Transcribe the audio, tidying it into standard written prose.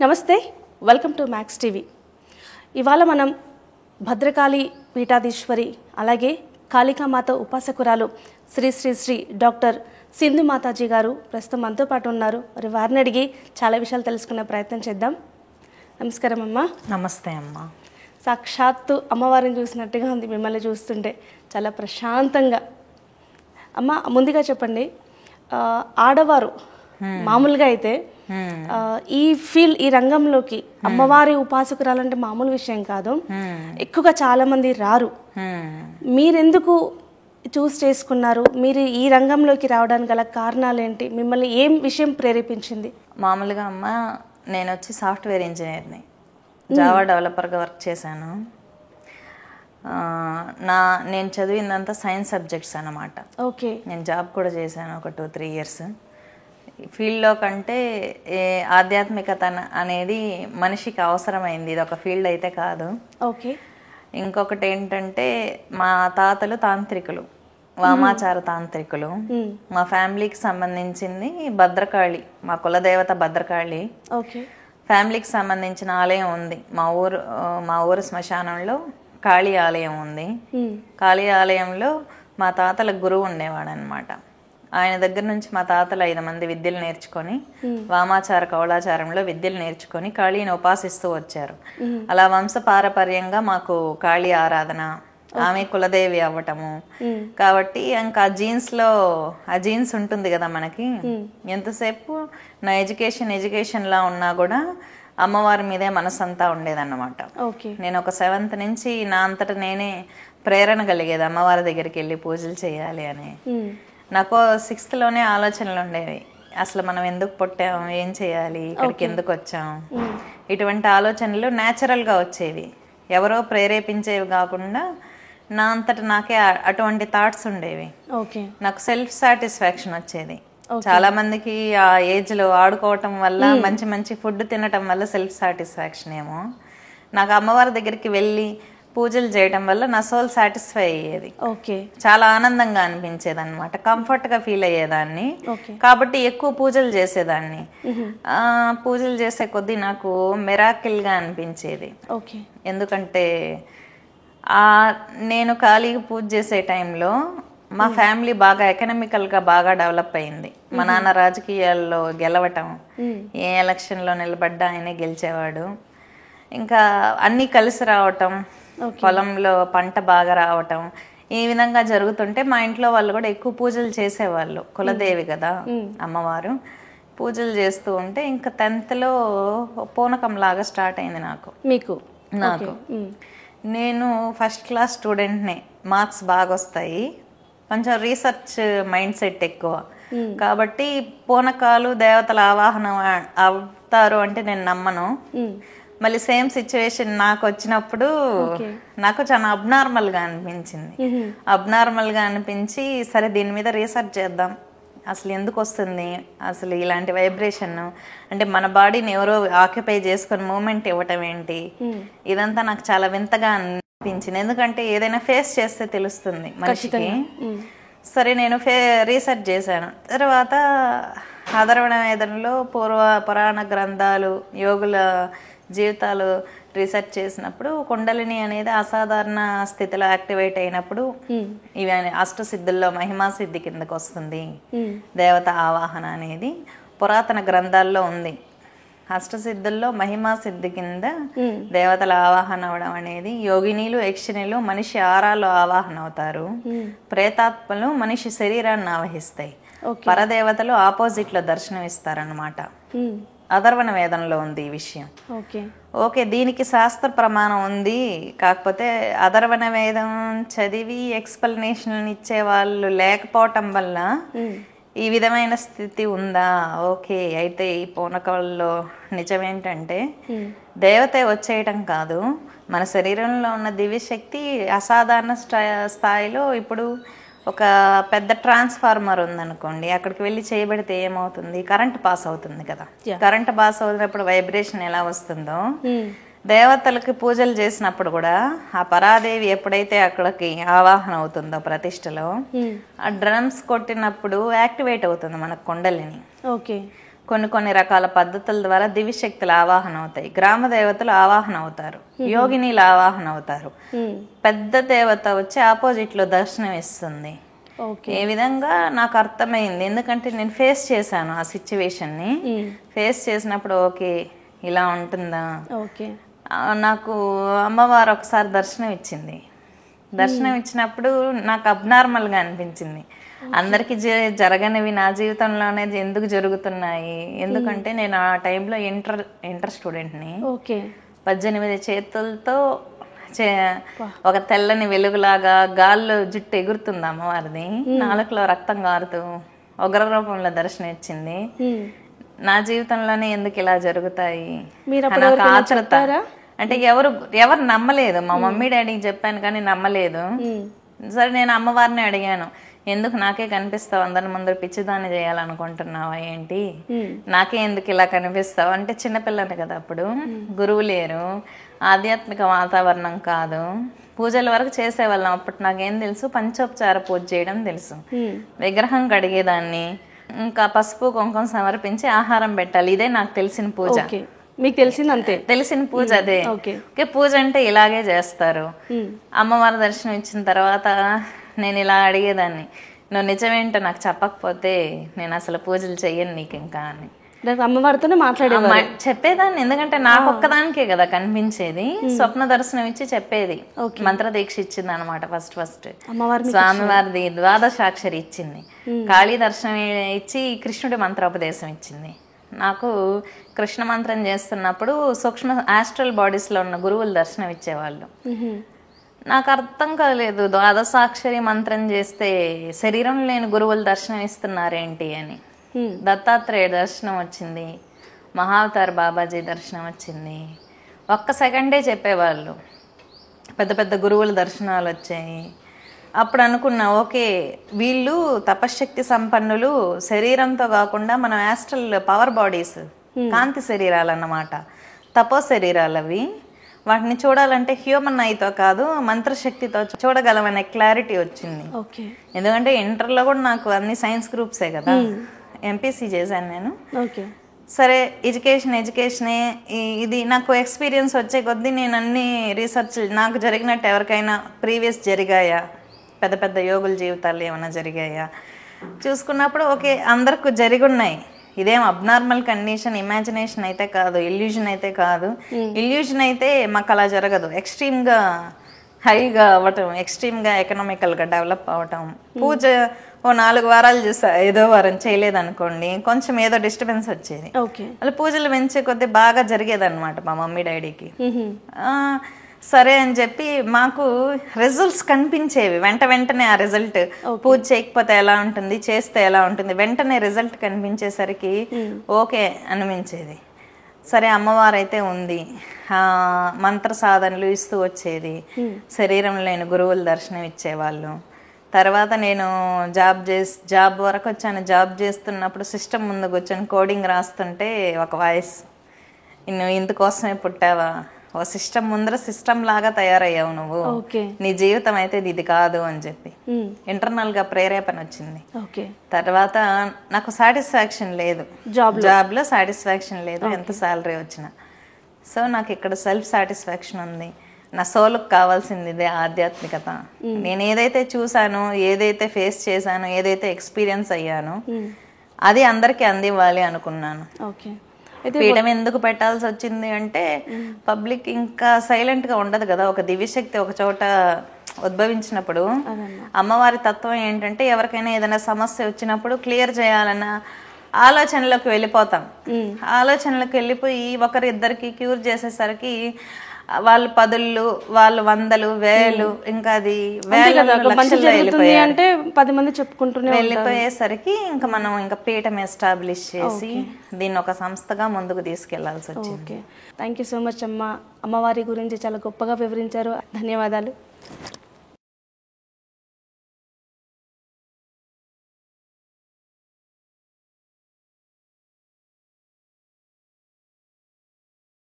నమస్తే, welcome to max TV. ఇవాళ మనం భద్రకాళి పీఠాధీశ్వరి అలాగే కాళికామాత ఉపాసకురాలు శ్రీ శ్రీ శ్రీ డాక్టర్ సింధు మాతాజీ గారు ప్రస్తుతం మనతో పాటు ఉన్నారు. మరి వారిని అడిగి చాలా విషయాలు తెలుసుకునే ప్రయత్నం చేద్దాం. నమస్కారం అమ్మా. నమస్తే అమ్మా. సాక్షాత్తు అమ్మవారిని చూసినట్టుగా ఉంది మిమ్మల్ని చూస్తుంటే, చాలా ప్రశాంతంగా. అమ్మ, ముందుగా చెప్పండి, ఆడవారు మామూలుగా అయితే ఈ రంగంలోకి అమ్మవారి ఉపాసకురాలంటే మామూలు విషయం కాదు, ఎక్కువగా చాలా మంది రారు. మీరెందుకు చూస్ చేసుకున్నారు? మీరు ఈ రంగంలోకి రావడానికి గల కారణాలు ఏంటి? మిమ్మల్ని ఏం విషయం ప్రేరేపించింది? మామూలుగా అమ్మ, నేను వచ్చి సాఫ్ట్వేర్ ఇంజనీర్ని, జావా డెవలపర్గా వర్క్ చేశాను. నేను చదివిందంతా సైన్స్ సబ్జెక్ట్స్ అన్నమాట. ఓకే. నేను జాబ్ కూడా చేశాను ఒక 2-3 ఇయర్స్. ఫీల్డ్లో కంటే ఆధ్యాత్మికత అనేది మనిషికి అవసరమైంది, ఇది ఒక ఫీల్డ్ అయితే కాదు. ఓకే. ఇంకొకటి ఏంటంటే, మా తాతలు తాంత్రికులు, వామాచార తాంత్రికులు. మా ఫ్యామిలీకి సంబంధించింది భద్రకాళి, మా కులదేవత భద్రకాళి. ఓకే. ఫ్యామిలీకి సంబంధించిన ఆలయం ఉంది మా ఊరు శ్మశానంలో. కాళీ ఆలయం ఉంది. కాళీ ఆలయంలో మా తాతల గురువు ఉండేవాడు అనమాట. ఆయన దగ్గర నుంచి మా తాతలు 5 మంది విద్యలు నేర్చుకొని, వామాచార కౌళాచారంలో విద్యలు నేర్చుకొని కాళీని ఉపాసిస్తూ వచ్చారు. అలా వంశపారపర్యంగా మాకు కాళీ ఆరాధన, ఆమె కులదేవి అవ్వటము. కాబట్టి ఇంకా ఆ జీన్స్ ఉంటుంది కదా మనకి. ఎంతసేపు నా ఎడ్యుకేషన్ లా ఉన్నా కూడా అమ్మవారి మీదే మనసంతా ఉండేదన్నమాట. నేను ఒక 7th నుంచి నా అంతటా నేనే ప్రేరణ కలిగేది అమ్మవారి దగ్గరికి వెళ్ళి పూజలు చేయాలి అని. నాకు 6th లోనే ఆలోచనలు ఉండేవి. అసలు మనం ఎందుకు పుట్టాము, ఏం చేయాలి, ఇక్కడికి ఎందుకు వచ్చాము, ఇటువంటి ఆలోచనలు న్యాచురల్గా వచ్చేవి, ఎవరో ప్రేరేపించేవి కాకుండా నా అంతటా నాకే అటువంటి థాట్స్ ఉండేవి. నాకు సెల్ఫ్ సాటిస్ఫాక్షన్ వచ్చేది. చాలా మందికి ఆ ఏజ్ లో ఆడుకోవటం వల్ల, మంచి మంచి ఫుడ్ తినటం వల్ల సెల్ఫ్ సాటిస్ఫాక్షన్ ఏమో. నాకు అమ్మవారి దగ్గరికి వెళ్ళి పూజలు చేయడం వల్ల నా సోల్ సాటిస్ఫై అయ్యేది. చాలా ఆనందంగా అనిపించేది అనమాట, కంఫర్ట్ గా ఫీల్ అయ్యేదాన్ని. కాబట్టి ఎక్కువ పూజలు చేసేదాన్ని. పూజలు చేసే కొద్దీ నాకు మిరాకిల్ గా అనిపించేది. ఎందుకంటే నేను ఖాళీగా పూజ చేసే టైంలో మా ఫ్యామిలీ బాగా ఎకనామికల్ గా బాగా డెవలప్ అయింది. మా నాన్న రాజకీయాల్లో గెలవటం, ఏ ఎలక్షన్ లో నిలబడ్డా ఆయనే గెలిచేవాడు. ఇంకా అన్నీ కలిసి రావటం, పొలంలో పంట బాగా రావటం, ఈ విధంగా జరుగుతుంటే మా ఇంట్లో వాళ్ళు కూడా ఎక్కువ పూజలు చేసేవాళ్ళు. కులదేవి కదా అమ్మవారు. పూజలు చేస్తూ ఉంటే ఇంకా 10th లో పూనకం లాగా స్టార్ట్ అయింది నాకు. నేను ఫస్ట్ క్లాస్ స్టూడెంట్నే, మార్క్స్ బాగా వస్తాయి, కొంచెం రీసెర్చ్ మైండ్ సెట్ ఎక్కువ. కాబట్టి పూనకాలు దేవతల ఆవాహనం అవుతారు అంటే నేను నమ్మను. మళ్ళీ సేమ్ సిచ్యువేషన్ నాకు వచ్చినప్పుడు నాకు చాలా అబ్నార్మల్ గా అనిపించి, సరే దీని మీద రీసెర్చ్ చేద్దాం, అసలు ఎందుకు వస్తుంది, అసలు ఇలాంటి వైబ్రేషన్ అంటే మన బాడీని ఎవరో ఆక్యుపై చేసుకొని మూమెంట్ ఇవ్వటం ఏంటి, ఇదంతా నాకు చాలా వింతగా అనిపించింది. ఎందుకంటే ఏదైనా ఫేస్ చేస్తే తెలుస్తుంది మనిషికి. సరే నేను రీసెర్చ్ చేశాను. తర్వాత అథర్వణ వేదంలో పురాణ గ్రంథాలు, యోగుల జీవితాలు రీసెర్చ్ చేసినప్పుడు కుండలిని అనేది అసాధారణ స్థితిలో యాక్టివేట్ అయినప్పుడు ఇవి అష్టసిద్ధుల్లో మహిమా సిద్ధి కిందకు వస్తుంది. దేవత ఆవాహన అనేది పురాతన గ్రంథాల్లో ఉంది. అష్టసిద్ధుల్లో మహిమా సిద్ధి కింద దేవతల ఆవాహన అవడం అనేది, యోగినీలు యక్షిణీలు మనిషి ఆరాలో ఆవాహన అవుతారు, ప్రేతాత్మలు మనిషి శరీరాన్ని ఆవహిస్తాయి, పరదేవతలు ఆపోజిట్ లో దర్శనం ఇస్తారన్నమాట. అథర్వణ వేదంలో ఉంది ఈ విషయం. ఓకే, దీనికి శాస్త్ర ప్రమాణం ఉంది. కాకపోతే అథర్వణ వేదం చదివి ఎక్స్ప్లెనేషన్ ఇచ్చే వాళ్ళు లేకపోవటం వల్ల ఈ విధమైన స్థితి ఉందా. ఓకే, అయితే ఈ పూనకాల్లో నిజమేంటంటే దేవత వచ్చేయటం కాదు, మన శరీరంలో ఉన్న దివ్యశక్తి అసాధారణ స్థాయిలో ఇప్పుడు ఒక పెద్ద ట్రాన్స్ఫార్మర్ ఉందనుకోండి, అక్కడికి వెళ్ళి చేయబడితే ఏమవుతుంది, కరెంట్ పాస్ అవుతుంది కదా. కరెంట్ పాస్ అవుతున్నప్పుడు వైబ్రేషన్ ఎలా వస్తుందో, దేవతలకి పూజలు చేసినప్పుడు కూడా ఆ పరాదేవి ఎప్పుడైతే అక్కడికి ఆవాహన అవుతుందో ప్రతిష్టలో, ఆ డ్రమ్స్ కొట్టినప్పుడు యాక్టివేట్ అవుతుంది మన కుండలిని. కొన్ని కొన్ని రకాల పద్ధతుల ద్వారా దివ్యశక్తులు ఆవాహన అవుతాయి, గ్రామ దేవతలు ఆవాహన అవుతారు, యోగినీలు ఆవాహన అవుతారు, పెద్ద దేవత వచ్చి ఆపోజిట్ లో దర్శనం ఇస్తుంది. ఏ విధంగా నాకు అర్థమైంది, ఎందుకంటే నేను ఫేస్ చేశాను ఆ సిచ్యువేషన్ ని. ఫేస్ చేసినప్పుడు ఓకే ఇలా ఉంటుందా. నాకు అమ్మవారు ఒకసారి దర్శనం ఇచ్చింది. దర్శనం ఇచ్చినప్పుడు నాకు అబ్నార్మల్ గా అనిపించింది. అందరికి జరగనివి నా జీవితంలోనే ఎందుకు జరుగుతున్నాయి, ఎందుకంటే నేను ఆ టైంలో ఇంటర్ స్టూడెంట్ని. 18 చేతులతో ఒక తెల్లని వెలుగులాగా గాల్లో జుట్టు ఎగురుతుంది అమ్మవారిది, నాలుకలో రక్తం కారుతూ ఉగ్ర రూపంలో దర్శనం ఇచ్చింది. నా జీవితంలోనే ఎందుకు ఇలా జరుగుతాయి నాకు ఆచరత. అంటే ఎవరు నమ్మలేదు. మా మమ్మీ డాడీకి చెప్పాను కానీ నమ్మలేదు. సరే నేను అమ్మవారిని అడిగాను, ఎందుకు నాకే కనిపిస్తావు, అందరి ముందర పిచ్చిదాన్ని చేయాలనుకుంటున్నావా ఏంటి, నాకే ఎందుకు ఇలా కనిపిస్తావు అంటే, చిన్నపిల్లని కదా అప్పుడు, గురువు లేరు, ఆధ్యాత్మిక వాతావరణం కాదు, పూజల వరకు చేసేవాళ్ళం. అప్పుడు నాకేం తెలుసు, పంచోపచార పూజ చేయడం తెలుసు, విగ్రహం కడిగేదాన్ని, ఇంకా పసుపు కుంకుమ సమర్పించి ఆహారం పెట్టాలి, ఇదే నాకు తెలిసిన పూజ. మీకు తెలిసింది అంతే, తెలిసిన పూజ అదే. పూజ అంటే ఇలాగే చేస్తారు. అమ్మవారి దర్శనం ఇచ్చిన తర్వాత నేను ఇలా అడిగేదాన్ని, నువ్వు నిజమేంటో నాకు చెప్పకపోతే నేను అసలు పూజలు చెయ్యను నీకు ఇంకా అని. అమ్మవారితోనే చెప్పేదాన్ని, ఎందుకంటే నాకు ఒక్కదానికే కదా కనిపించేది. స్వప్న దర్శనం ఇచ్చి చెప్పేది, మంత్ర దీక్ష ఇచ్చింది అనమాట. ఫస్ట్ స్వామివారిది ద్వాదశాక్షరి ఇచ్చింది, కాళీ దర్శనం ఇచ్చి కృష్ణుడి మంత్రోపదేశం ఇచ్చింది. నాకు కృష్ణ మంత్రం చేస్తున్నప్పుడు సూక్ష్మ ఆస్ట్రల్ బాడీస్ లో ఉన్న గురువులు దర్శనం ఇచ్చేవాళ్ళు. నాకు అర్థం కాలేదు, ద్వాదశాక్షరి మంత్రం చేస్తే శరీరం లేని గురువులు దర్శనం ఇస్తున్నారేంటి అని. దత్తాత్రేయ దర్శనం వచ్చింది, మహావతార్ బాబాజీ దర్శనం వచ్చింది. ఒక్క సెకండే చెప్పేవాళ్ళు, పెద్ద పెద్ద గురువుల దర్శనాలు వచ్చాయి. అప్పుడు అనుకున్నా, ఓకే వీళ్ళు తపశ్శక్తి సంపన్నులు, శరీరంతో కాకుండా మనం యాస్ట్రల్ పవర్ బాడీస్, కాంతి శరీరాలు అన్నమాట, తపో శరీరాలు అవి. వాటిని చూడాలంటే హ్యూమన్ ఐతో కాదు మంత్రశక్తితో చూడగలమనే క్లారిటీ వచ్చింది. ఎందుకంటే ఇంటర్లో కూడా నాకు అన్ని సైన్స్ గ్రూప్సే కదా, ఎంపీసీ చేశాను నేను. సరే ఎడ్యుకేషనే ఇది నాకు ఎక్స్పీరియన్స్ వచ్చే కొద్దీ నేను అన్ని రీసెర్చ్, నాకు జరిగినట్టు ఎవరికైనా ప్రీవియస్ జరిగాయా, పెద్ద పెద్ద యోగుల జీవితాలు ఏమైనా జరిగాయా చూసుకున్నప్పుడు ఓకే అందరికి జరిగి ఉన్నాయి. ఇదేం అబ్నార్మల్ కండిషన్, ఇమాజినేషన్ అయితే కాదు, ఇల్యూజన్ అయితే కాదు. ఇల్యూజన్ అయితే మాకు అలా జరగదు. ఎక్స్ట్రీమ్గా హైగా అవ్వటం, ఎక్స్ట్రీమ్గా ఎకనామికల్గా డెవలప్ అవ్వటం. పూజ ఓ 4 వారాలు చేస్తా, 5వ వారం చేయలేదనుకోండి కొంచెం ఏదో డిస్టర్బెన్స్ వచ్చేది. అలా పూజలు పెంచే కొద్దీ బాగా జరిగేది అనమాట మా మమ్మీ డాడీకి. సరే అని చెప్పి మాకు రిజల్ట్స్ కనిపించేవి వెంటనే. ఆ రిజల్ట్ పూజ చేయకపోతే ఎలా ఉంటుంది, చేస్తే ఎలా ఉంటుంది, వెంటనే రిజల్ట్ కనిపించేసరికి ఓకే అనిపించేది. సరే అమ్మవారు అయితే ఉంది, మంత్ర సాధనలు ఇస్తూ వచ్చేది, శరీరం లేని గురువులు దర్శనం ఇచ్చేవాళ్ళు. తర్వాత నేను జాబ్ వరకు వచ్చాను. జాబ్ చేస్తున్నప్పుడు సిస్టమ్ ముందు కూర్చొని కోడింగ్ రాస్తుంటే ఒక వాయిస్, నువ్వు ఇందుకోసమే పుట్టావా, ఓ సిస్టమ్ ముందర సిస్టమ్ లాగా తయారయ్యావు నువ్వు, నీ జీవితం అయితే ఇది కాదు అని చెప్పి ఇంటర్నల్ గా ప్రేరేపణ వచ్చింది. తర్వాత నాకు సాటిస్ఫాక్షన్ లేదు, జాబ్ లో సాటిస్ఫాక్షన్ లేదు, ఎంత సాలరీ వచ్చినా. సో నాకు ఇక్కడ సెల్ఫ్ సాటిస్ఫాక్షన్ ఉంది, నా సోలుకు కావాల్సింది ఇదే ఆధ్యాత్మికత. నేను ఏదైతే చూసానో, ఏదైతే ఫేస్ చేశానో, ఏదైతే ఎక్స్పీరియన్స్ అయ్యానో అది అందరికీ అందివ్వాలి అనుకున్నాను. పీఠం ఎందుకు పెట్టాల్సి వచ్చింది అంటే, పబ్లిక్ ఇంకా సైలెంట్ గా ఉండదు కదా. ఒక దివ్యశక్తి ఒక చోట ఉద్భవించినప్పుడు అమ్మవారి తత్వం ఏంటంటే, ఎవరికైనా ఏదైనా సమస్య వచ్చినప్పుడు క్లియర్ చేయాలన్న ఆలోచనలోకి వెళ్ళిపోతాం. ఆలోచనలోకి వెళ్ళిపోయి ఒకరిద్దరికి క్యూర్ చేసేసరికి వాళ్ళు 10,000, వాళ్ళు 100,000, 1,000, ఇంకా అది అంటే 10 మంది చెప్పుకుంటూనే వెళ్ళిపోయేసరికి ఇంకా మనం ఇంకా పీఠం ఎస్టాబ్లిష్ చేసి దీన్ని ఒక సంస్థగా ముందుకు తీసుకెళ్లాల్సి వచ్చింది. థ్యాంక్ యూ సో మచ్ అమ్మ. అమ్మవారి గురించి చాలా గొప్పగా వివరించారు. ధన్యవాదాలు.